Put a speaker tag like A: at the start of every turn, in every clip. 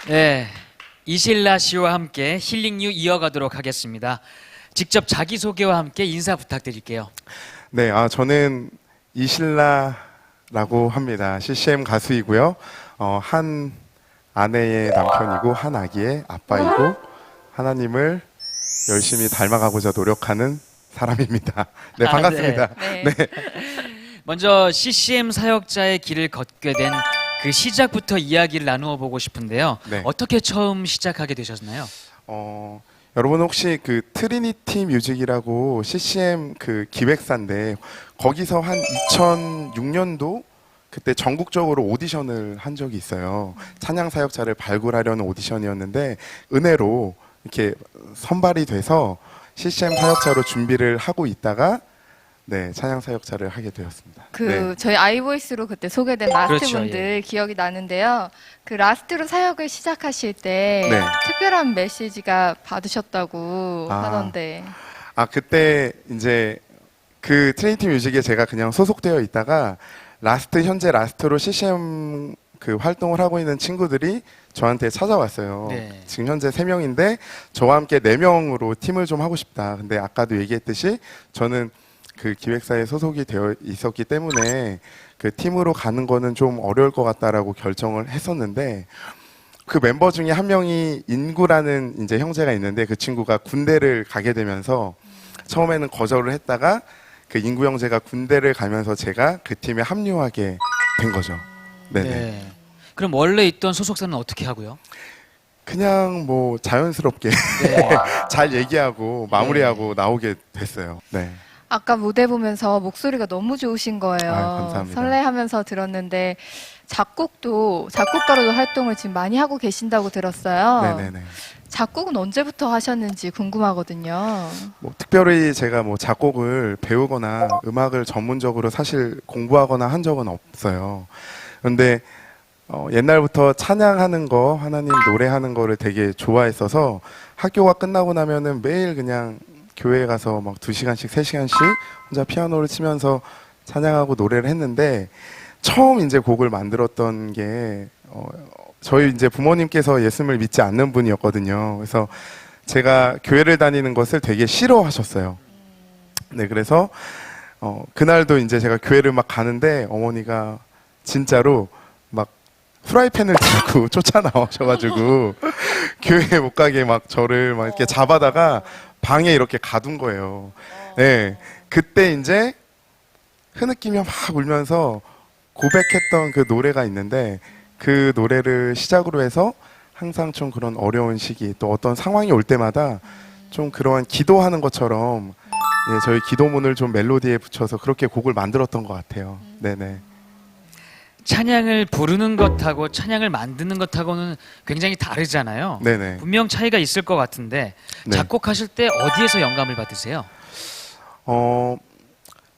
A: 네, 이실라 씨와 함께 힐링유 이어가도록 하겠습니다. 직접 자기소개와 함께 인사 부탁드릴게요.
B: 네, 저는 이실라라고 합니다. CCM 가수이고요. 한 아내의 남편이고 한 아기의 아빠이고 하나님을 열심히 닮아가고자 노력하는 사람입니다. 네, 반갑습니다.
A: 네. 먼저 CCM 사역자의 길을 걷게 된 그 시작부터 이야기를 나누어 보고 싶은데요.
B: 네.
A: 어떻게 처음 시작하게 되셨나요?
B: 여러분 혹시 그 트리니티 뮤직이라고 CCM 그 기획사인데 거기서 한 2006년도 그때 전국적으로 오디션을 한 적이 있어요. 찬양 사역자를 발굴하려는 오디션이었는데 은혜로 이렇게 선발이 돼서 CCM 사역자로 준비를 하고 있다가 네, 찬양 사역자를 하게 되었습니다. 네.
C: 저희 아이보이스로 그때 소개된 라스트
A: 그렇죠,
C: 분들
A: 예.
C: 기억이 나는데요. 그 라스트로 사역을 시작하실 때
B: 네.
C: 특별한 메시지가 받으셨다고 하던데.
B: 그때 이제 그 트리니티 뮤직에 제가 그냥 소속되어 있다가 현재 라스트로 CCM 그 활동을 하고 있는 친구들이 저한테 찾아왔어요.
A: 네.
B: 지금 현재 3명인데 저와 함께 4명으로 팀을 좀 하고 싶다. 근데 아까도 얘기했듯이 저는 그 기획사에 소속이 되어 있었기 때문에 그 팀으로 가는 거는 좀 어려울 것 같다라고 결정을 했었는데 그 멤버 중에 한 명이 인구라는 이제 형제가 있는데 그 친구가 군대를 가게 되면서 처음에는 거절을 했다가 그 인구 형제가 군대를 가면서 제가 그 팀에 합류하게 된 거죠. 네네.
A: 네. 그럼 원래 있던 소속사는 어떻게 하고요?
B: 그냥 뭐 자연스럽게
A: 네.
B: 잘 얘기하고 마무리하고 나오게 됐어요. 네.
C: 아까 무대 보면서 목소리가 너무 좋으신 거예요.
B: 감사합니다.
C: 설레하면서 들었는데 작곡가로도 활동을 지금 많이 하고 계신다고 들었어요.
B: 네네네.
C: 작곡은 언제부터 하셨는지 궁금하거든요.
B: 뭐 특별히 제가 뭐 작곡을 배우거나 음악을 전문적으로 사실 공부하거나 한 적은 없어요. 그런데 옛날부터 찬양하는 거, 하나님 노래하는 거를 되게 좋아했어서 학교가 끝나고 나면은 매일 그냥 교회에 가서 막 2시간씩, 3시간씩 혼자 피아노를 치면서 찬양하고 노래를 했는데 처음 이제 곡을 만들었던 게 저희 이제 부모님께서 예수님을 믿지 않는 분이었거든요. 그래서 제가 교회를 다니는 것을 되게 싫어하셨어요. 네, 그래서 그날도 이제 제가 교회를 막 가는데 어머니가 진짜로 막 프라이팬을 들고 쫓아나오셔가지고 교회에 못 가게 막 저를 막 이렇게 잡아다가 방에 이렇게 가둔 거예요. 네, 그때 이제 흐느끼며 막 울면서 고백했던 그 노래가 있는데 그 노래를 시작으로 해서 항상 좀 그런 어려운 시기 또 어떤 상황이 올 때마다 좀 그런 기도하는 것처럼 예, 저희 기도문을 좀 멜로디에 붙여서 그렇게 곡을 만들었던 것 같아요. 네네.
A: 찬양을 부르는 것하고 찬양을 만드는 것하고는 굉장히 다르잖아요.
B: 네네.
A: 분명 차이가 있을 것 같은데
B: 네.
A: 작곡하실 때 어디에서 영감을 받으세요?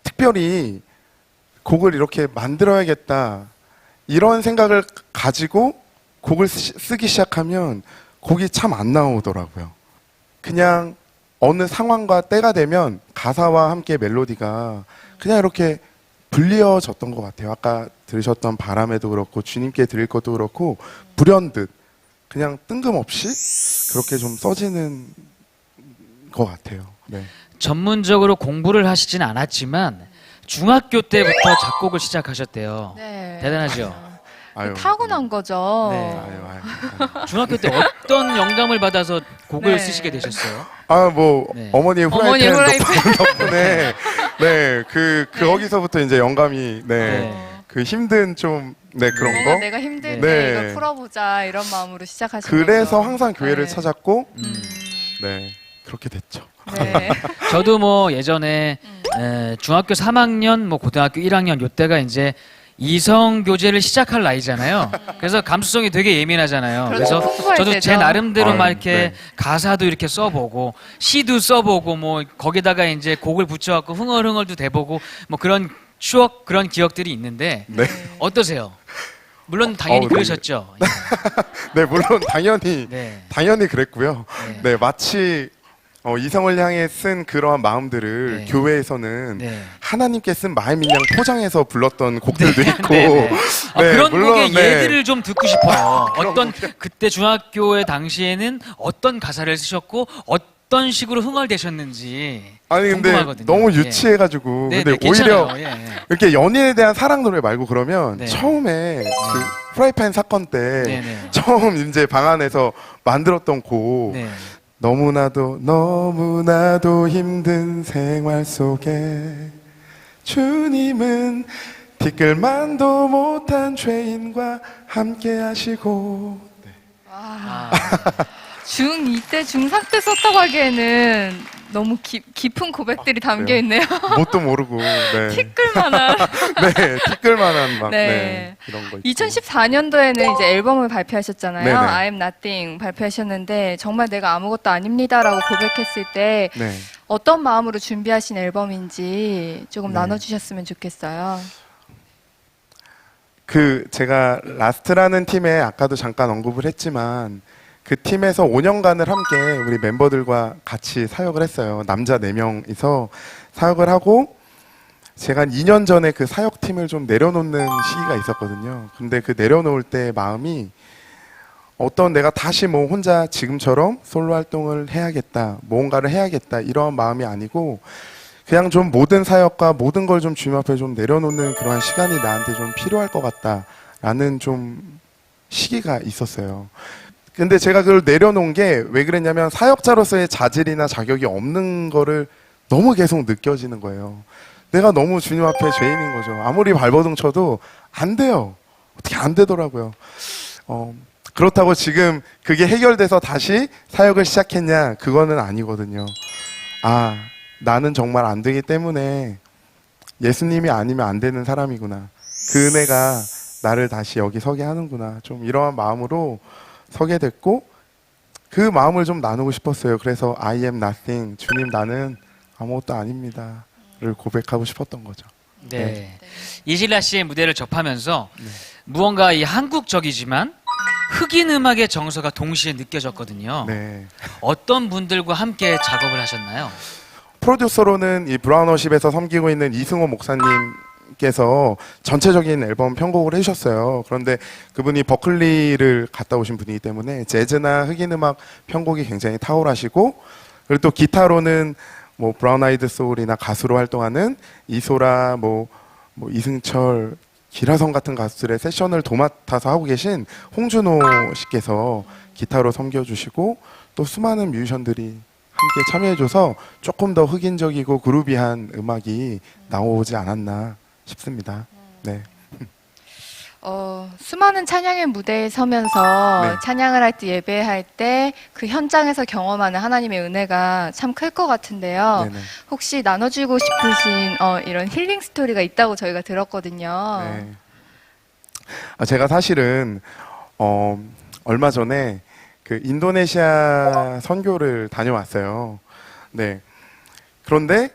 B: 특별히 곡을 이렇게 만들어야겠다 이런 생각을 가지고 곡을 쓰기 시작하면 곡이 참 안 나오더라고요. 그냥 어느 상황과 때가 되면 가사와 함께 멜로디가 그냥 이렇게 불리어졌던 것 같아요. 아까 들으셨던 바람에도 그렇고 주님께 드릴 것도 그렇고 불현듯 그냥 뜬금없이 그렇게 좀 써지는 것 같아요. 네.
A: 전문적으로 공부를 하시진 않았지만 중학교 때부터 작곡을 시작하셨대요.
C: 네.
A: 대단하죠?
B: 아유,
C: 타고난 거죠.
A: 네.
B: 아유.
A: 중학교 때 어떤 영감을 받아서 곡을
C: 네.
A: 쓰시게 되셨어요?
B: 네. 어머니의
C: 어머니
B: 후라이팬
C: 후라이팬.
B: 덕분에 네, 거기서부터 이제 영감이
A: 네.
B: 그 힘든 좀 그런
C: 뭔가
B: 거.
C: 내가 힘들
B: 네.
C: 때 이걸 풀어보자 이런 마음으로 시작하신
B: 그래서
C: 거죠.
B: 항상 교회를
C: 네.
B: 찾았고
A: 음.
B: 네, 그렇게 됐죠.
C: 네.
A: 저도 뭐 예전에 중학교 3학년, 뭐 고등학교 1학년 요때가 이제 이성 교제를 시작할 나이잖아요. 그래서 감수성이 되게 예민하잖아요.
C: 그렇죠.
A: 그래서
C: 풍부할
A: 저도 제
C: 때죠.
A: 나름대로 막
B: 아유,
A: 이렇게
B: 네.
A: 가사도 이렇게 써보고 시도 써보고 뭐 거기다가 이제 곡을 붙여갖고 흥얼흥얼도 대보고 뭐 그런 추억 그런 기억들이 있는데
B: 네.
A: 어떠세요? 물론 당연히
B: 네.
A: 그러셨죠.
B: 네, 물론 당연히
A: 네.
B: 당연히 그랬고요.
A: 네.
B: 네, 마치 이성을 향해 쓴 그러한 마음들을
A: 네.
B: 교회에서는
A: 네.
B: 하나님께 쓴 마음인 양 포장해서 불렀던 곡들도 있고
A: 네. 그런
B: 물론,
A: 곡의
B: 네.
A: 예들을 좀 듣고 싶어요.
B: 그런
A: 어떤 그때 중학교의 당시에는 어떤 가사를 쓰셨고 어떤 식으로 흥얼대셨는지
B: 아니 근데
A: 궁금하거든요.
B: 너무
A: 예.
B: 유치해가지고
A: 네,
B: 근데
A: 네,
B: 오히려
A: 괜찮아요. 예, 예.
B: 이렇게 연인에 대한 사랑 노래 말고 그러면
A: 네.
B: 처음에 그 프라이팬 사건 때
A: 네, 네.
B: 처음 이제 방 안에서 만들었던 곡
A: 네.
B: 너무나도 힘든 생활 속에 주님은 티끌만도 못한 죄인과 함께 하시고
A: 아,
C: 중2 때, 중3 때 썼다고 하기에는 너무 깊은 고백들이 담겨 있네요.
B: 뭣도 모르고 네.
C: 티끌만한.
B: 네, 티끌만한 막
C: 네.
B: 네, 이런 거 있고.
C: 2014년도에는 이제 앨범을 발표하셨잖아요.
B: 네네.
C: I am nothing 발표하셨는데 정말 내가 아무것도 아닙니다라고 고백했을 때
B: 네.
C: 어떤 마음으로 준비하신 앨범인지 조금
B: 네.
C: 나눠주셨으면 좋겠어요.
B: 제가 라스트라는 팀에 아까도 잠깐 언급을 했지만 그 팀에서 5년간을 함께 우리 멤버들과 같이 사역을 했어요. 남자 4명이서 사역을 하고 제가 한 2년 전에 그 사역팀을 좀 내려놓는 시기가 있었거든요. 근데 그 내려놓을 때 마음이 내가 다시 뭐 혼자 지금처럼 솔로 활동을 해야겠다, 뭔가를 해야겠다 이런 마음이 아니고 그냥 좀 모든 사역과 모든 걸 좀 주님 앞에 좀 내려놓는 그러한 시간이 나한테 좀 필요할 것 같다라는 좀 시기가 있었어요. 근데 제가 그걸 내려놓은 게 왜 그랬냐면 사역자로서의 자질이나 자격이 없는 거를 너무 계속 느껴지는 거예요. 내가 너무 주님 앞에 죄인인 거죠. 아무리 발버둥 쳐도 안 돼요. 어떻게 안 되더라고요. 그렇다고 지금 그게 해결돼서 다시 사역을 시작했냐? 그거는 아니거든요. 나는 정말 안 되기 때문에 예수님이 아니면 안 되는 사람이구나. 그 은혜가 나를 다시 여기 서게 하는구나. 좀 이러한 마음으로 서게 됐고 그 마음을 좀 나누고 싶었어요. 그래서 I am nothing. 주님 나는 아무것도 아닙니다를 고백하고 싶었던 거죠.
A: 네. 이실라 씨의 무대를 접하면서 무언가 이 한국적이지만 흑인 음악의 정서가 동시에 느껴졌거든요.
B: 네.
A: 어떤 분들과 함께 작업을 하셨나요?
B: 프로듀서로는 이 브라운워십에서 섬기고 있는 이승호 목사님께서 전체적인 앨범 편곡을 해주셨어요. 그런데 그분이 버클리를 갔다 오신 분이기 때문에 재즈나 흑인 음악 편곡이 굉장히 탁월하시고 그리고 또 기타로는 뭐 브라운 아이드 소울이나 가수로 활동하는 이소라, 뭐 이승철, 기라성 같은 가수들의 세션을 도맡아서 하고 계신 홍준호 씨께서 기타로 섬겨주시고 또 수많은 뮤지션들이 함께 참여해줘서 조금 더 흑인적이고 그루비한 음악이 나오지 않았나 싶습니다. 네.
C: 수많은 찬양의 무대에 서면서
B: 네.
C: 찬양을 할 때 예배할 때 그 현장에서 경험하는 하나님의 은혜가 참 클 것 같은데요.
B: 네네.
C: 혹시 나눠주고 싶으신 이런 힐링 스토리가 있다고 저희가 들었거든요.
B: 네. 제가 사실은 얼마 전에 그 인도네시아 선교를 다녀왔어요. 네. 그런데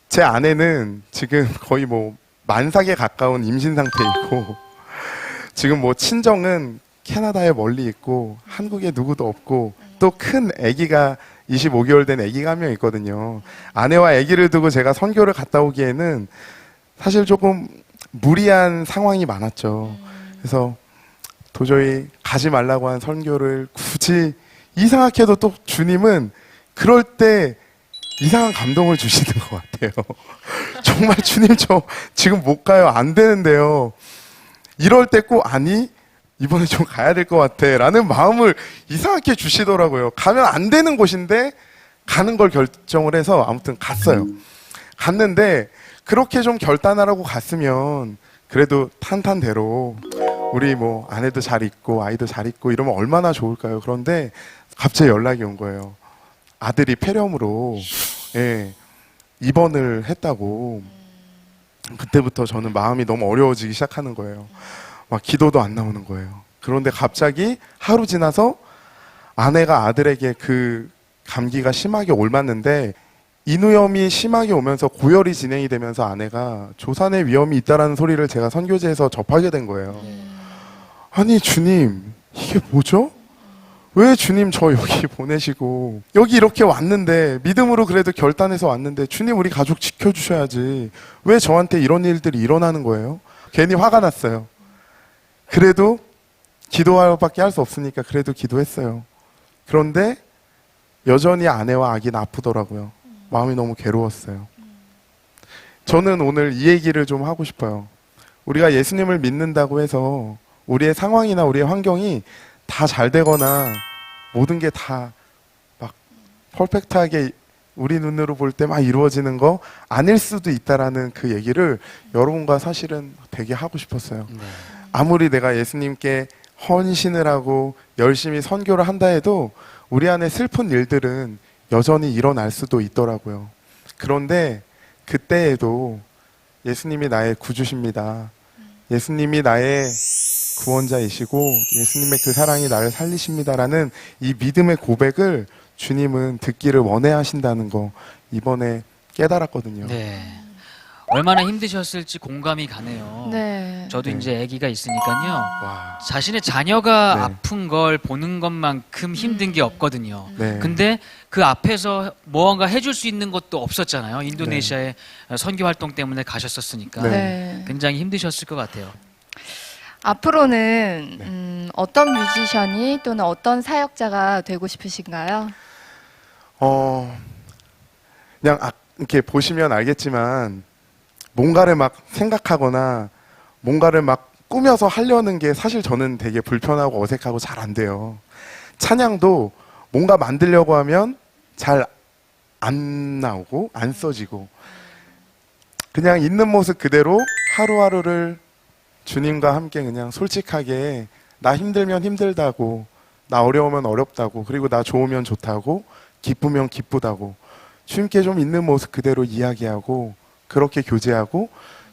B: 제 아내는 지금 거의 뭐 만삭에 가까운 임신 상태이고 지금 뭐 친정은 캐나다에 멀리 있고 한국에 누구도 없고 또 큰 아기가 25개월 된 아기가 한 명 있거든요. 아내와 아기를 두고 제가 선교를 갔다 오기에는 사실 조금 무리한 상황이 많았죠. 그래서 도저히 가지 말라고 한 선교를 굳이 이상하게도 또 주님은 그럴 때 이상한 감동을 주시는 것 같아요. 정말 주님 저 지금 못 가요. 안 되는데요. 이럴 때 꼭 아니 이번에 좀 가야 될 것 같아 라는 마음을 이상하게 주시더라고요. 가면 안 되는 곳인데 가는 걸 결정을 해서 아무튼 갔어요. 갔는데 그렇게 좀 결단하라고 갔으면 그래도 탄탄대로 우리 뭐 아내도 잘 있고 아이도 잘 있고 이러면 얼마나 좋을까요? 그런데 갑자기 연락이 온 거예요. 아들이 폐렴으로 입원을 했다고. 그때부터 저는 마음이 너무 어려워지기 시작하는 거예요. 막 기도도 안 나오는 거예요. 그런데 갑자기 하루 지나서 아내가 아들에게 그 감기가 심하게 옮았는데 인후염이 심하게 오면서 고열이 진행이 되면서 아내가 조산의 위험이 있다라는 소리를 제가 선교제에서 접하게 된 거예요. 아니 주님 이게 뭐죠? 왜 주님 저 여기 보내시고 여기 이렇게 왔는데 믿음으로 그래도 결단해서 왔는데 주님 우리 가족 지켜주셔야지 왜 저한테 이런 일들이 일어나는 거예요? 괜히 화가 났어요. 그래도 기도할 밖에 할 수 없으니까 그래도 기도했어요. 그런데 여전히 아내와 아기는 아프더라고요. 마음이 너무 괴로웠어요. 저는 오늘 이 얘기를 좀 하고 싶어요. 우리가 예수님을 믿는다고 해서 우리의 상황이나 우리의 환경이 다 잘 되거나 모든 게 다 막 퍼펙트하게 우리 눈으로 볼 때 막 이루어지는 거 아닐 수도 있다라는 그 얘기를 여러분과 사실은 되게 하고 싶었어요.
A: 네.
B: 아무리 내가 예수님께 헌신을 하고 열심히 선교를 한다 해도 우리 안에 슬픈 일들은 여전히 일어날 수도 있더라고요. 그런데 그때에도 예수님이 나의 구주십니다. 예수님이 나의 구원자이시고 예수님의 그 사랑이 나를 살리십니다라는 이 믿음의 고백을 주님은 듣기를 원해 하신다는 거 이번에 깨달았거든요.
A: 네. 얼마나 힘드셨을지 공감이 가네요.
C: 네.
A: 저도
B: 네.
A: 이제 아기가 있으니까요.
B: 와.
A: 자신의 자녀가
B: 네.
A: 아픈 걸 보는 것만큼 힘든 게 없거든요.
B: 네.
A: 근데 그 앞에서 무언가 해줄 수 있는 것도 없었잖아요. 인도네시아에 선교 활동 때문에 가셨었으니까
B: 네.
C: 네.
A: 굉장히 힘드셨을 것 같아요.
C: 앞으로는
B: 네.
C: 어떤 뮤지션이 또는 어떤 사역자가 되고 싶으신가요?
B: 그냥 이렇게 보시면 알겠지만 뭔가를 막 생각하거나 뭔가를 막 꾸며서 하려는 게 사실 저는 되게 불편하고 어색하고 잘 안 돼요. 찬양도 뭔가 만들려고 하면 잘 안 나오고 안 써지고 그냥 있는 모습 그대로 하루하루를 주님과 함께 그냥 솔직하게 나 힘들면 힘들다고 나 어려우면 어렵다고 그리고 나 좋으면 좋다고 기쁘면 기쁘다고 주님께 좀 있는 모습 그대로 이야기하고 그렇게 교제하고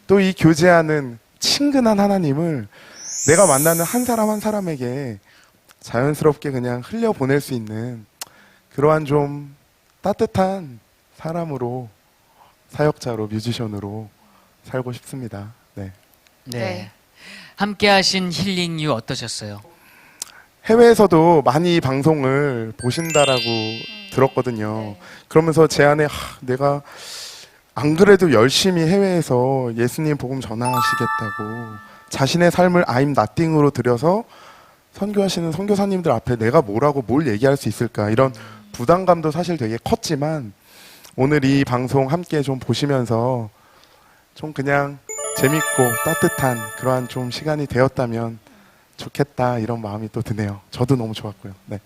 B: 또 이 교제하는 친근한 하나님을 내가 만나는 한 사람 한 사람에게 자연스럽게 그냥 흘려보낼 수 있는 그러한 좀 따뜻한 사람으로 사역자로 뮤지션으로 살고 싶습니다. 네.
A: 네.
C: 네.
A: 함께하신 힐링유 어떠셨어요?
B: 해외에서도 많이 이 방송을 보신다라고 들었거든요.
C: 네.
B: 그러면서 제 안에 내가 안 그래도 열심히 해외에서 예수님 복음 전하시겠다고 자신의 삶을 I'm nothing으로 들여서 선교하시는 선교사님들 앞에 내가 뭐라고 뭘 얘기할 수 있을까 이런 부담감도 사실 되게 컸지만 오늘 이 방송 함께 좀 보시면서 좀 그냥 재밌고 따뜻한 그러한 좀 시간이 되었다면 좋겠다 이런 마음이 또 드네요. 저도 너무 좋았고요. 네,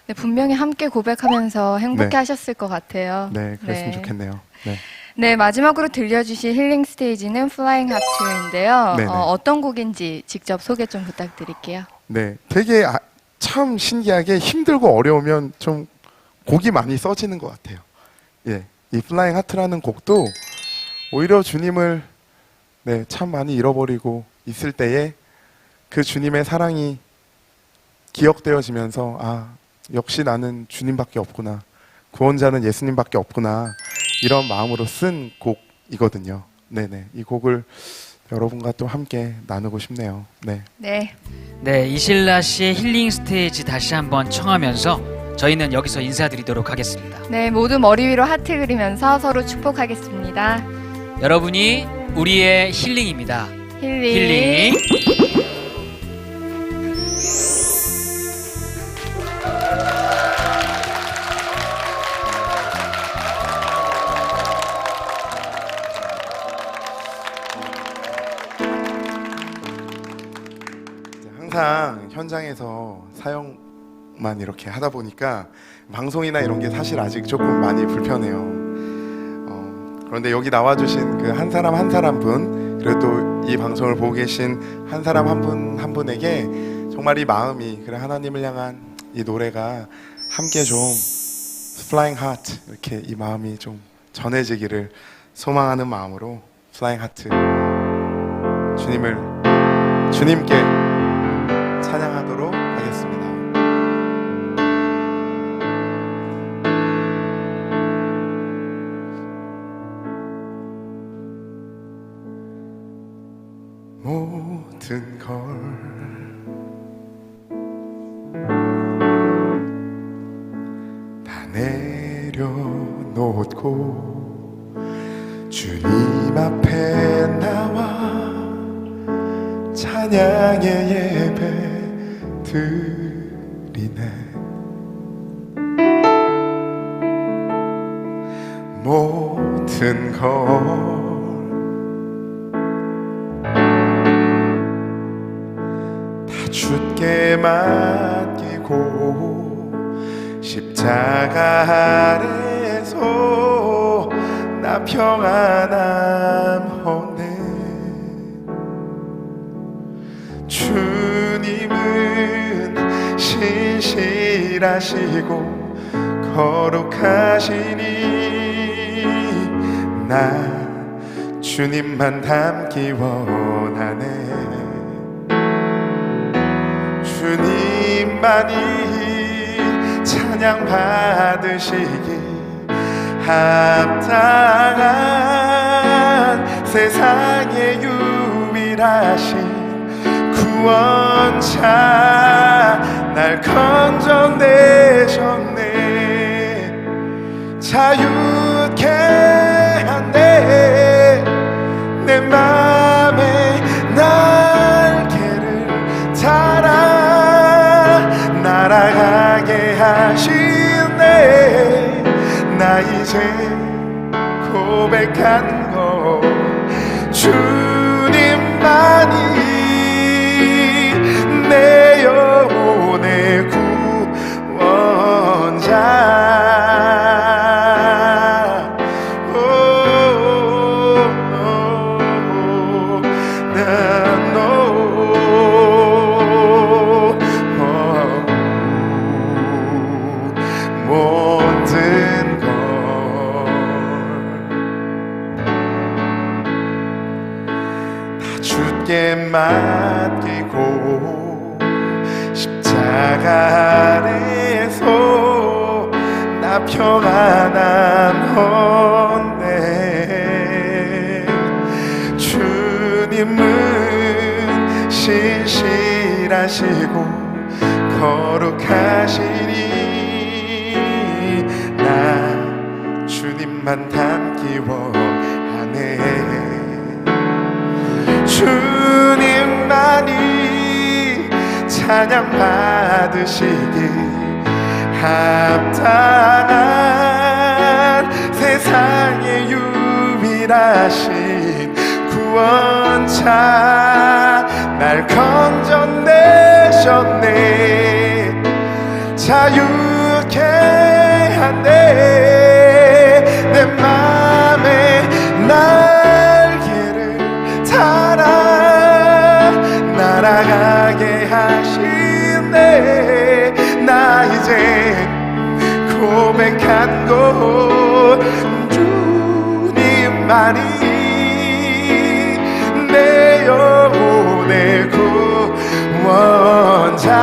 C: 네, 분명히 함께 고백하면서 행복해
B: 네.
C: 하셨을 것 같아요.
B: 네, 그랬으면 좋겠네요. 네.
C: 네, 마지막으로 들려주실 힐링 스테이지는 플라잉 하트인데요.
B: 네네.
C: 어떤 곡인지 직접 소개 좀 부탁드릴게요.
B: 네, 되게 참 신기하게 힘들고 어려우면 좀 곡이 많이 써지는 것 같아요. 예, 이 플라잉 하트라는 곡도 오히려 주님을 참 많이 잃어버리고 있을 때에 그 주님의 사랑이 기억되어지면서 역시 나는 주님밖에 없구나. 구원자는 예수님밖에 없구나. 이런 마음으로 쓴 곡이거든요. 네네. 이 곡을 여러분과 또 함께 나누고 싶네요. 네.
C: 네.
A: 네, 이실라 씨의 힐링 스테이지 다시 한번 청하면서 저희는 여기서 인사드리도록 하겠습니다.
C: 네, 모두 머리 위로 하트 그리면서 서로 축복하겠습니다.
A: 여러분이 우리의 힐링입니다. 힐링.
B: 항상 현장에서 사역만 이렇게 하다 보니까 방송이나 이런 게 사실 아직 조금 많이 불편해요. 그런데 여기 나와주신 그 한 사람 한 사람 분 그리고 또 이 방송을 보고 계신 한 사람 한 분 한 분에게 정말 이 마음이 그래 하나님을 향한 이 노래가 함께 좀 Flying Heart 이렇게 이 마음이 좀 전해지기를 소망하는 마음으로 Flying Heart 주님께 찬양하도록 하겠습니다. 모든 걸 찬양의 예배 드리네. 모든 걸 다 주께 맡기고 십자가 아래서 나 평안함 주님은 신실하시고 거룩하시니 나 주님만 닮기 원하네. 주님만이 찬양 받으시기 합당한 세상의 유일하신 구원자 날 건져내셨네. 자유케 하네. 내 맘에 날개를 달아 날아가게 하시네. 나 이제 고백한 것 주님만이 내 영혼의 구원자. 모든 걸 다 주께 맡기고 십자가 아래서 나 평안함 얻네. 주님은 신실하시고 거룩하시니 나 주님만 닮기 원하네. 주님만이 찬양 받으시기 합당한 세상의 유일하신 구원자 날 건져내셨네. 자유케 하네. 내 맘에 날개를 달아 날아가게 하시네. 나 이제 고백한 것 주님만이 내 영혼의 구원자.